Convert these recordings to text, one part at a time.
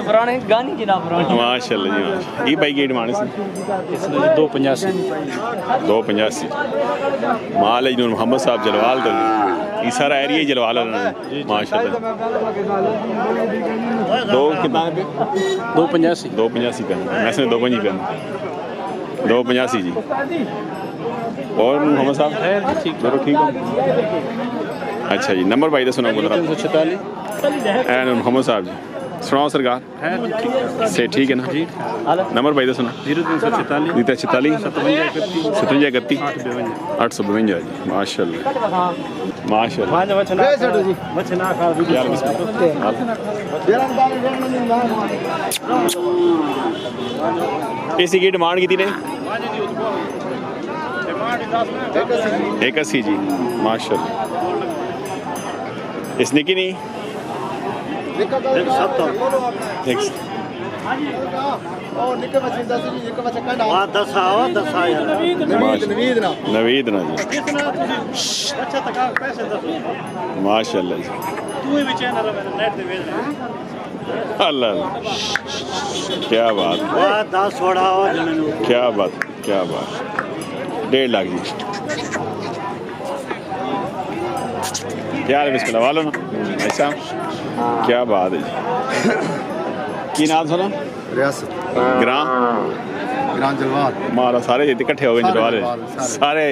पुराने गाने जनाब पुराने माशाल्लाह जी माशाल्लाह। ये भाई की डिमांड सी 285 285 माल है जी मोहम्मद साहब जलवाल तो ये सारा एरिया ही जलवाल वाला है माशाल्लाह। दो कितना है 285 285 पे वैसे 255 पे 285 जी। और मोहम्मद साहब ठीक चलो ठीक हो। अच्छा जी नंबर भाई दसो ना 346 मोहम्मद साहब जी सुनाओ सरकार से ठीक है ना जी। नंबर भाई दसो ना 0346 346 5731 852 जी माशाल्लाह माशाल्लाह। इसी की डिमांड की थी ने 81 जी माशाल्लाह। इसने की नहीं नवीद ना जी माशाल्लाह जी अल्लाह क्या बात क्या बात क्या बात 1.5 लाख जी क्या है बिस्मिल्लाह वालों ना ऐसा क्या बात है जी। की नाम सुना रियासत ग्रां जलवाल मारा सारे इकट्ठे हो गए जलवाल सारे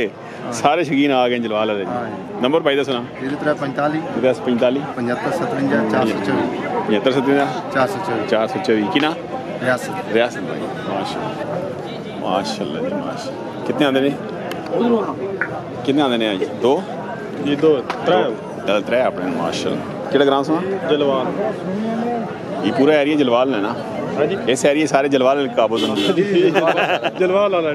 सारे शकीन आ गए जलवाल वाले। नंबर भाई दसना 0345 1045 75 424 की ना रियासत रियासत भाई माशाल्लाह माशाल्लाह जी माशाल्लाह। कितने आते ने कितने आते ने आज 2 जी 2 3 अपने माशाल्लाह। केड़ा ग्राम सुना जलवाल ये पूरा एरिया जलवाल है ना इस एरिया सारे जलवाल काबू जलवाल वाला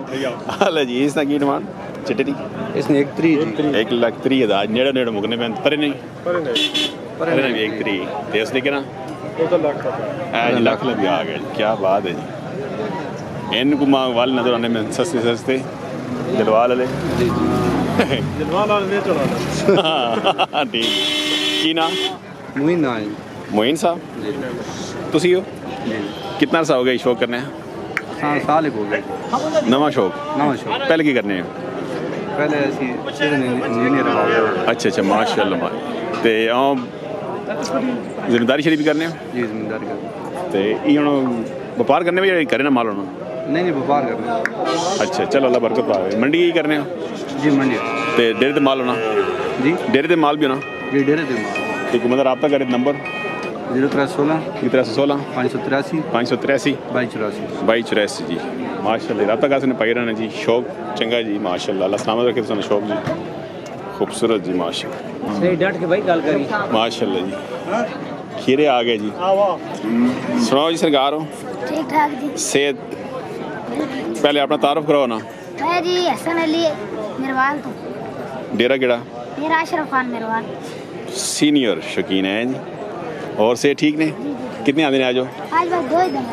हाल जी। इसका की डिमांड चिट्टे दी इसने 1,30,000 नेड़े नेड़े मुकने में परे नहीं परे नहीं 1,30,000 ते उसने क्या ना 2 लाख आज लाख लग आ गए। क्या बात है जी। इनको मांग वाले नजर आने में सस्ते सस्ते जलवाल वाले जलवाल वाले ने चला ठीक की ना मुइन ना मोइन साहब तुसी हो कितना अर्सा हो गया शौक करने साल हो गए नवा शौक पहले की करने पहले ऐसी इंजीनियर अच्छा अच्छा माशाल्लाह ते जिम्मेदारी शरीफ भी करने जी जिम्मेदारी ते हूँ व्यापार करने भी करे ना माल होना नहीं व्यापार करना अच्छा चलो अल्लाह बरकत पावे। मंडी की करने जी मंडी ते डेरे ते माल होना जी डेरे ते माल भी होना जी डेरे ते ठीक मतलब रब्ता करे नंबर 0316 316 583 583 2284 जी माशाल्लाह। रब्ता कर सकते पाई रहना जी शौक चंगा जी माशाल्लाह। अल्लाह सलामत रखे तुम शौक जी खूबसूरत जी माशाल्लाह सही डट के भाई गल करी माशाल्लाह जी। खीरे आ गए जी सुनाओ जी सरकार हो ठीक ठाक जी सेहत पहले अपना तारुफ कराओ ना मैं जी हसन अली मिरवाल तो डेरा केड़ा मेरा अशरफ खान मिरवाल सीनियर शौकीन है जी। और से ठीक ने कितने आते हैं आज आज बस 2 ही दिन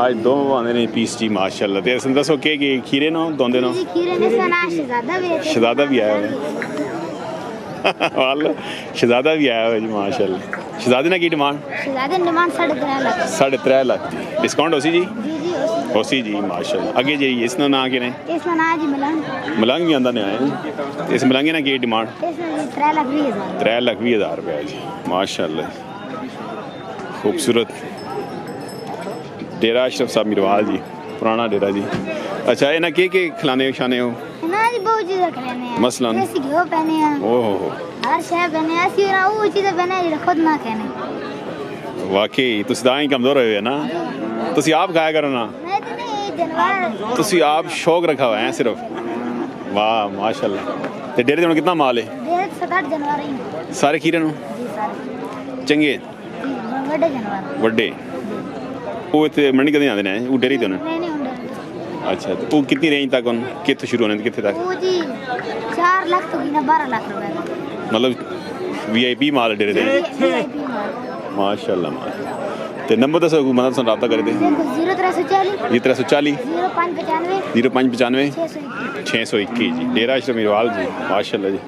आज 2 आते हैं पीस जी माशाल्लाह। ते दसो के खीरे नो दोंदे नो जी खीरे ने सना शहजादा भी आया हुआ वाल शहजादा भी आया हुआ जी माशाल्लाह। शहजादे ने की डिमांड शहजादे डिमांड 3.5 लाख 3.5 लाख जी डिस्काउंट होसी जी जी होसी जी माशाल्लाह। आगे जी इसना ना के ने इसका ना जी मलंग भी आंदा ने आए इस मलंगे ना की डिमांड इसमें 3,20,000 रुपया जी माशाल्लाह। खूबसूरत डेरा अशरफ साहब मिरवाल जी पुराना डेरा जी। अच्छा ये ना के खिलाने शाने हो ना जी बहुत चीज़ें खिलाने हैं मसलन देसी घी पहने हैं ओहो हर शय पहने ऐसी ना वो चीज़ें पहने जो खुद ना कहने वाकई तुसी दाई कमजोर होए ना तुसी आप खाया करो ना नहीं तो नहीं जानवर तुसी आप शौक रखा हुआ है सिर्फ वाह माशाल्लाह। ते डेरे ते कितना माल है 7-8 जानवर ही सारे खीरे नो जी सारे चंगे बड़े जानवर ਵੱਡੇ ਉਹ ਇੱਥੇ ਮੰਡੀ ਕਦੇ ਆਉਂਦੇ ਨੇ ਉਹ ਡੇਰੀ ਤੋਂ ਨੇ नहीं नहीं उन्हें ਅੱਛਾ ਤੇ ਉਹ ਕਿੰਨੀ ਰੇਂਜ ਤੱਕ ਹੁਣ ਕਿੱਥੋਂ ਸ਼ੁਰੂ ਹੋਣੇ ਤੇ ਕਿੱਥੇ ਤੱਕ वो जी 4 लाख तो की ना 12 लाख रुपए का ਮਤਲਬ ਵੀਆਈਪੀ ਮਾਲ ਡੇਰੇ ਦੇ VIP माल ਮਾਸ਼ਾਅੱਲਾ ਮਾਸ਼ਾਅੱਲਾ। ਤੇ ਨੰਬਰ ਦੱਸੋ ਮਦਦ ਨਾਲ ਰਾਬਤਾ ਕਰਦੇ 0340 0340 0595 0595 621 जी डेरा अशरफ मिरवाल जी माशाल्लाह जी।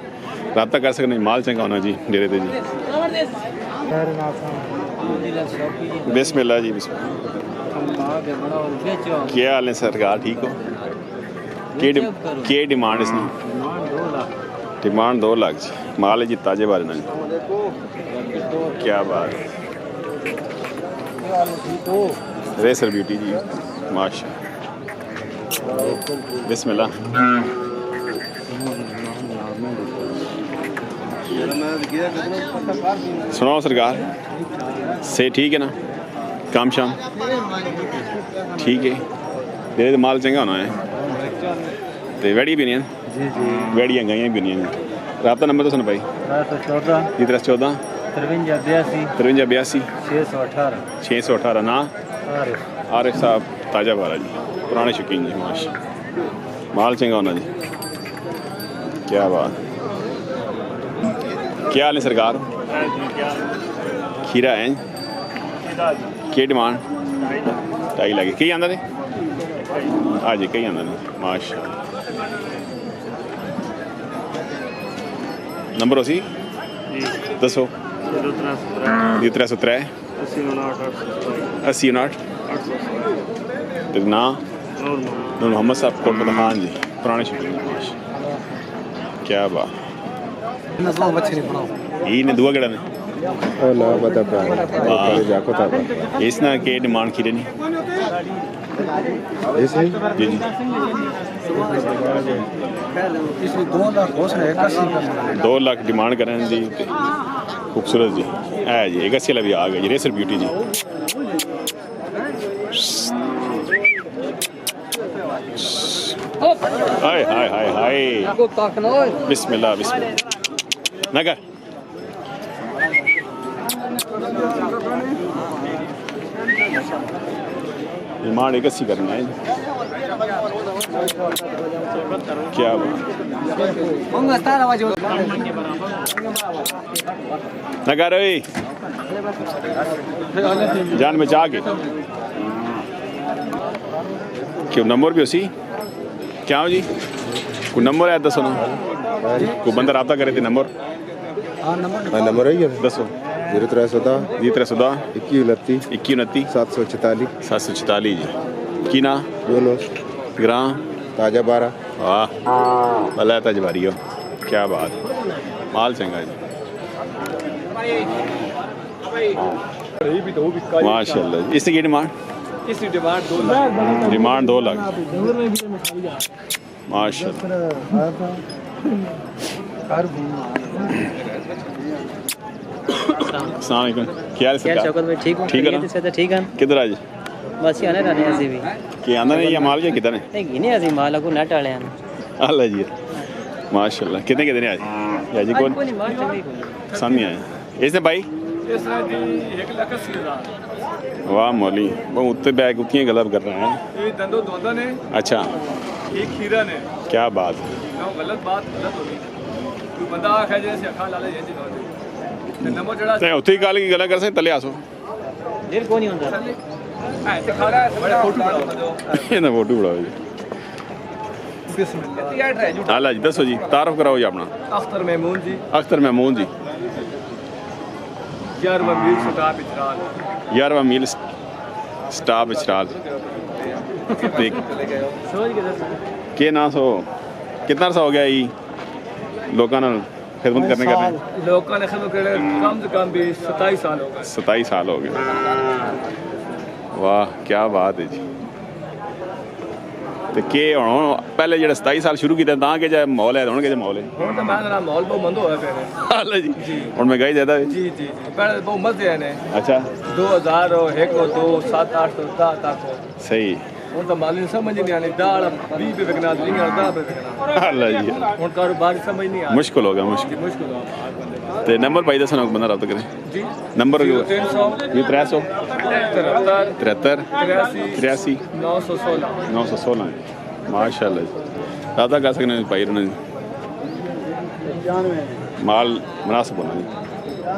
राबता कर सकते माल चंगा होना जी डेरे ते जी बिस्मिल्लाह जी बिस्मिल्लाह। क्या हाल है सरकार, ठीक हो? के डिमांड इसने? डिमांड 2 लाख जी। माल है जी ताजे बारे ना जी। क्या बात है, रेसर ब्यूटी जी माशा। बिस्मिल्लाह। सुनाओ सरकार, से ठीक है ना? काम शाम ठीक है? तेरे तो माल चंगा होना है। तो वेड़ी भी नहीं है जी जी, वेड़ियाँ गाइयाँ भी नहीं हैं। रब्ता नंबर तो सुन भाई। 1314 5382 618 ना आरिफ साहब ताज़ा बारा जी, पुराने शौकीन जी माशा। माल चंगा होना जी। क्या बात, क्या हाल है सरकार? खीरा है के डिमांड 2.5 लाख कई आंदा ने हाँ जी, कई आंदा ने माशा। नंबर उसी दसो। 1303 80 ना नूर मोहम्मद साहब कोट खान जी, पुराने शौकीन माशा। क्या बात, ये ने दुआ केड़ा ने इसना के डिमांड खीरे नहीं जी जी 2 लाख डिमांड करें जी। खूबसूरत जी है जी, 81 वाला भी आ गया जी, रेसर ब्यूटी जी। हाय हाय हाय हाय बिस्मिल्लाह बिस्मिल्लाह नगर। डिमांड 81 करना है। क्या नगर जान बचा के क्यों नंबर भी उसी क्या हो जी? कोई नंबर है दसो ना, कोई बंदा रब्ता करे थे नंबर नंबर है दसो। 0314 21 29 744 जी। की ना यूनुस ग्रां ताजा बारा। वाह भला तजबारी हो। क्या बात, माल चंगा जी माशाल्लाह। इसकी की डिमांड? इसकी डिमांड 2 लाख माशाल्लाह। अस्सलाम वालेकुम, क्या हाल है? ठीक है ना? ठीक है किधर आज बस आने रहने ऐसे भी कि आंदा नहीं या माल क्या किधर है? नहीं ऐसे माल को नेट वाले हैं अल्लाह जी माशाल्लाह। कितने कितने आज या जी कौन सामने आए इसने भाई? वाह मौली वो उत्ते बैग उतनी गलब कर रहे हैं। अच्छा एक खीरा ने क्या बात है, गलत बात गलत होगी। कोई बंदा आखे जैसे अखा लाले ये नंबर चढ़ा ते उत्ते ही गाल की गला कर से तले आसो दिल को नहीं होता ऐसे खा रहा है बड़े फोटो बनाओ ये ना फोटो बढ़ाओ जी। अल्लाह जी दसो जी, तारफ कराओ जी अपना। अख्तर महमूद जी 11वां मील स्टॉप इचराल के ना सो कितना सा हो गया ये लोगों ने खिदमत करने का? लोगों ने खिदमत करने कम से कम भी 27 साल हो गए। 27 साल हो गए। वाह क्या बात है जी। तो के पहले जो 27 साल शुरू किया था के माहौल है हूँ के माहौल है? माहौल बहुत मंद होया पे जी और महंगाई ज़्यादा है जी जी पहले बहुत मजे हैं। अच्छा 2000 1 2 7 8 तक सही हूँ तो माली समझ नहीं आनी दाल 20 पे बिकना 10 पे बिकना अल्लाह जी हूँ कारोबार समझ नहीं आ मुश्किल होगा मुश्किल मुश्किल हो तो नंबर भाई दस बंदा रब्ता करें जी नंबर 300 300 73 83 916 माशाल्लाह रब्ता कर सकते भाई माल मुनासिब होना